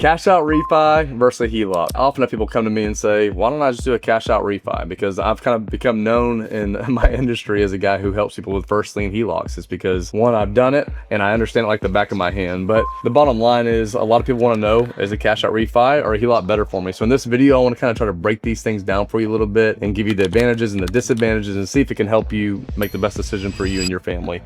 Cash out refi versus a HELOC. I often have people come to me and say, why don't I just do a cash out refi? Because I've kind of become known in my industry as a guy who helps people with first lien HELOCs. It's because, one, I've done it and I understand it like the back of my hand. But the bottom line is, a lot of people want to know, is a cash out refi or a HELOC better for me? So in this video, I want to kind of try to break these things down for you a little bit and give you the advantages and the disadvantages and see if it can help you make the best decision for you and your family.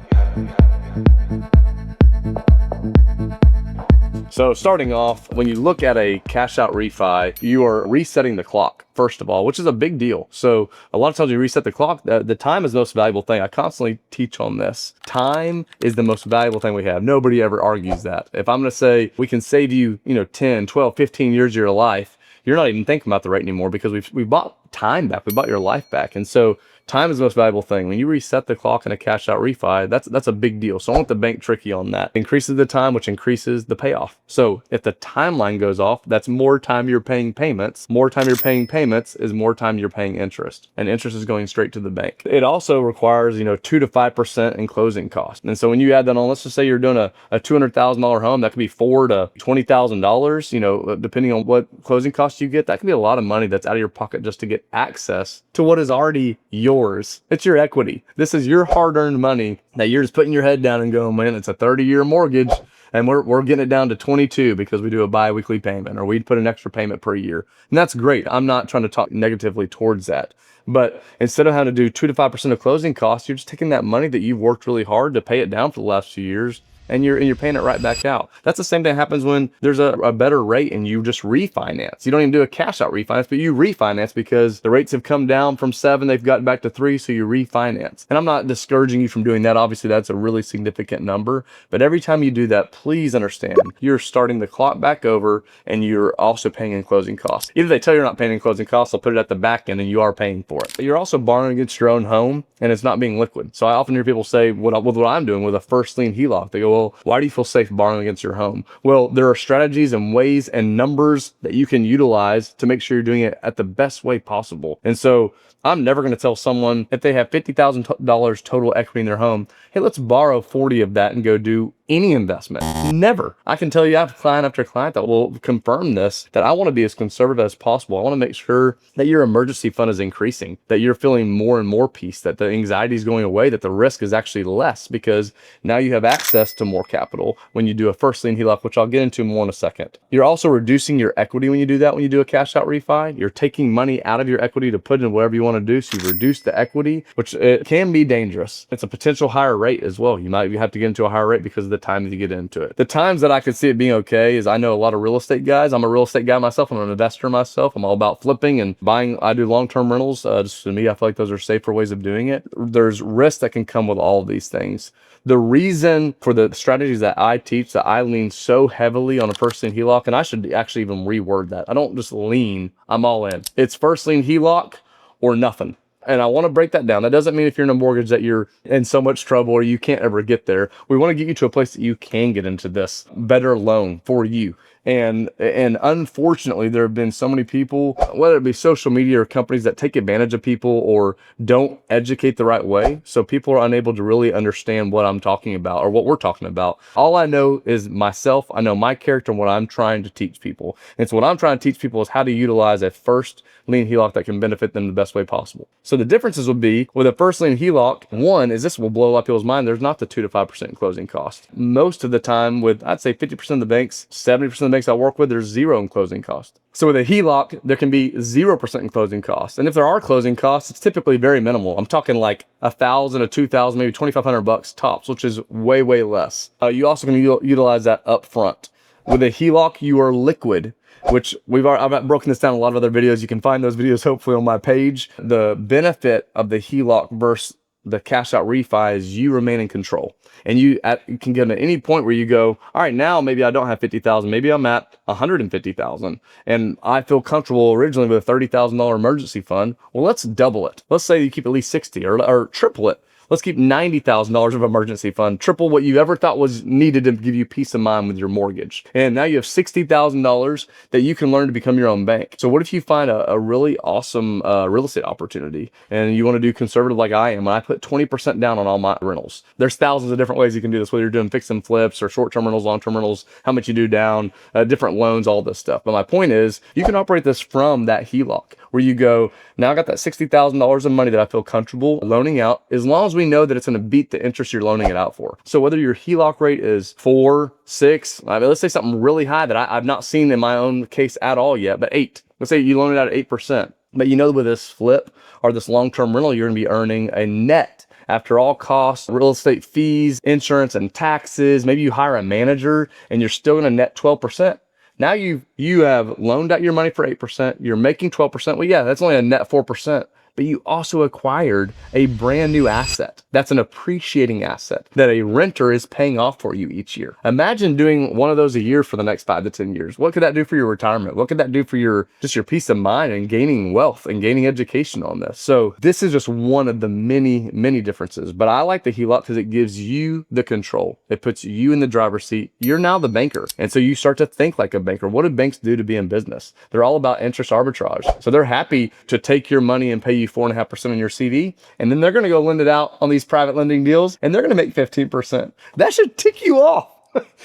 So starting off, when you look at a cash out refi, you are resetting the clock, first of all, which is a big deal. So a lot of times you reset the clock, the time is the most valuable thing. I constantly teach on this. Time is the most valuable thing we have. Nobody ever argues that. If I'm going to say we can save you, 10, 12, 15 years of your life, you're not even thinking about the rate anymore because we bought time back. We bought your life back. And so time is the most valuable thing. When you reset the clock in a cash out refi, that's a big deal. So I want the bank tricky on that. Increases the time, which increases the payoff. So if the timeline goes off, that's more time you're paying payments. More time you're paying payments is more time you're paying interest. And interest is going straight to the bank. It also requires, 2 to 5% in closing costs. And so when you add that on, let's just say you're doing a $200,000 home, that could be $4,000 to $20,000, depending on what closing costs you get. That can be a lot of money that's out of your pocket just to get access to what is already yours. It's your equity. This is your hard-earned money that you're just putting your head down and going, man, it's a 30-year mortgage and we're getting it down to 22 because we do a bi-weekly payment or we'd put an extra payment per year. And that's great. I'm not trying to talk negatively towards that. But instead of having to do 2 to 5% of closing costs, you're just taking that money that you've worked really hard to pay it down for the last few years, and you're paying it right back out. That's the same thing that happens when there's a better rate and you just refinance. You don't even do a cash out refinance, but you refinance because the rates have come down from 7, they've gotten back to 3, so you refinance. And I'm not discouraging you from doing that. Obviously, that's a really significant number. But every time you do that, please understand, you're starting the clock back over and you're also paying in closing costs. Either they tell you you're not paying in closing costs, they'll put it at the back end and you are paying for it. But you're also borrowing against your own home and it's not being liquid. So I often hear people say, with what I'm doing with a first lien HELOC, they go, well, why do you feel safe borrowing against your home? Well, there are strategies and ways and numbers that you can utilize to make sure you're doing it at the best way possible. And so I'm never going to tell someone, if they have $50,000 total equity in their home, hey, let's borrow 40 of that and go do any investment. Never. I can tell you, I have client after client that will confirm this, that I want to be as conservative as possible. I want to make sure that your emergency fund is increasing, that you're feeling more and more peace, that the anxiety is going away, that the risk is actually less because now you have access to more capital when you do a first lien HELOC, which I'll get into more in a second. You're also reducing your equity when you do that. When you do a cash out refi, you're taking money out of your equity to put in whatever you want to do. So you reduce the equity, which it can be dangerous. It's a potential higher rate as well. You might have to get into a higher rate because of the time that you get into it. The times that I could see it being okay is, I know a lot of real estate guys. I'm a real estate guy myself. I'm an investor myself. I'm all about flipping and buying. I do long-term rentals. Just to me, I feel like those are safer ways of doing it. There's risks that can come with all of these things. The reason for the strategies that I teach, that I lean so heavily on a first lien HELOC, and I should actually even reword that. I don't just lean, I'm all in. It's first lien HELOC or nothing. And I want to break that down. That doesn't mean if you're in a mortgage that you're in so much trouble or you can't ever get there. We want to get you to a place that you can get into this better loan for you. And unfortunately, there have been so many people, whether it be social media or companies, that take advantage of people or don't educate the right way. So people are unable to really understand what I'm talking about or what we're talking about. All I know is myself. I know my character and what I'm trying to teach people. And so what I'm trying to teach people is how to utilize a first lien HELOC that can benefit them the best way possible. So the differences would be with a first lien HELOC. One is, this will blow a lot of people's mind, there's not the 2 to 5% closing cost. Most of the time, with I'd say 50% of the banks, 70% of the banks I work with, there's zero in closing cost. So with a HELOC, there can be 0% in closing costs. And if there are closing costs, it's typically very minimal. I'm talking like $1,000 to $2,000, maybe $2,500 tops, which is way, way less. You also can utilize that up front. With a HELOC, you are liquid, which I've broken this down in a lot of other videos. You can find those videos hopefully on my page. The benefit of the HELOC versus the cash out refi is you remain in control. And you can get at any point where you go, all right, now maybe I don't have 50,000, maybe I'm at 150,000, and I feel comfortable originally with a $30,000 emergency fund. Well, let's double it. Let's say you keep at least 60 or triple it. Let's keep $90,000 of emergency fund, triple what you ever thought was needed to give you peace of mind with your mortgage. And now you have $60,000 that you can learn to become your own bank. So what if you find a really awesome real estate opportunity and you want to do conservative like I am? When I put 20% down on all my rentals, there's thousands of different ways you can do this, whether you're doing fix and flips or short-term rentals, long-term rentals, how much you do down, different loans, all this stuff. But my point is, you can operate this from that HELOC where you go, now I got that $60,000 of money that I feel comfortable loaning out, as long as we know that it's going to beat the interest you're loaning it out for. So whether your HELOC rate is 4, 6, I mean, let's say something really high that I've not seen in my own case at all yet, but 8. Let's say you loan it out at 8%. But you know, with this flip or this long-term rental, you're going to be earning a net after all costs, real estate fees, insurance and taxes. Maybe you hire a manager and you're still going to net 12%. Now you have loaned out your money for 8%. You're making 12%. Well, yeah, that's only a net 4%. But you also acquired a brand new asset. That's an appreciating asset that a renter is paying off for you each year. Imagine doing one of those a year for the next 5 to 10 years. What could that do for your retirement? What could that do for your peace of mind and gaining wealth and gaining education on this? So this is just one of the many, many differences. But I like the HELOC because it gives you the control. It puts you in the driver's seat. You're now the banker. And so you start to think like a banker. What do banks do to be in business? They're all about interest arbitrage. So they're happy to take your money and pay you 4.5% on your CD, and then they're going to go lend it out on these private lending deals, and they're going to make 15%. That should tick you off.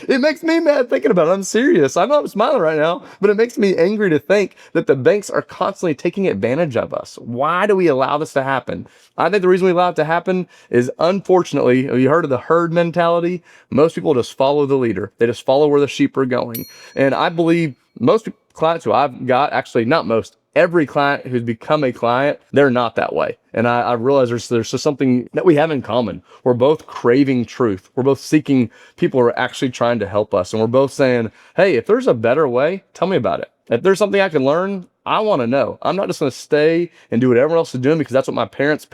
It makes me mad thinking about it. I'm serious. I'm not smiling right now, but it makes me angry to think that the banks are constantly taking advantage of us. Why do we allow this to happen? I think the reason we allow it to happen is, unfortunately, have you heard of the herd mentality? Most people just follow the leader. They just follow where the sheep are going. And I believe most clients who I've got, actually not most, every client who's become a client, they're not that way. And I realize there's just something that we have in common. We're both craving truth. We're both seeking people who are actually trying to help us. And we're both saying, hey, if there's a better way, tell me about it. If there's something I can learn, I want to know. I'm not just going to stay and do what everyone else is doing because that's what my parents'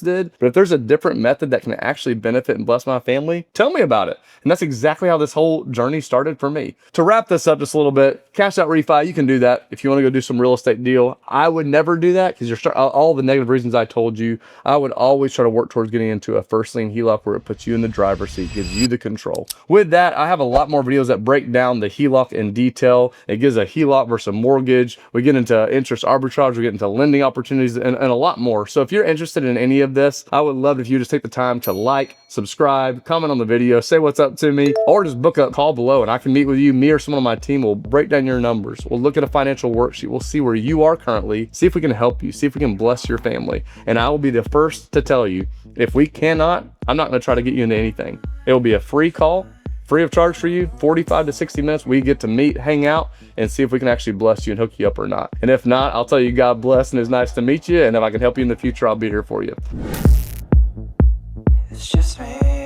did. But if there's a different method that can actually benefit and bless my family, tell me about it. And that's exactly how this whole journey started for me. To wrap this up just a little bit, cash out refi, you can do that if you want to go do some real estate deal. I would never do that because all the negative reasons I told you. I would always try to work towards getting into a first lien HELOC where it puts you in the driver's seat, gives you the control. With that, I have a lot more videos that break down the HELOC in detail. It gives a HELOC versus a mortgage. We get into interest arbitrage, we get into lending opportunities, and a lot more. So if you're interested in any of this, I would love if you just take the time to like, subscribe, comment on the video, say what's up to me, or just book a call below and I can meet with you. Me or someone on my team will break down your numbers. We'll look at a financial worksheet. We'll see where you are currently, see if we can help you, see if we can bless your family. And I will be the first to tell you, if we cannot, I'm not going to try to get you into anything. It will be a free call, free of charge for you, 45 to 60 minutes. We get to meet, hang out, and see if we can actually bless you and hook you up or not. And if not, I'll tell you God bless and it's nice to meet you. And if I can help you in the future, I'll be here for you. It's just me.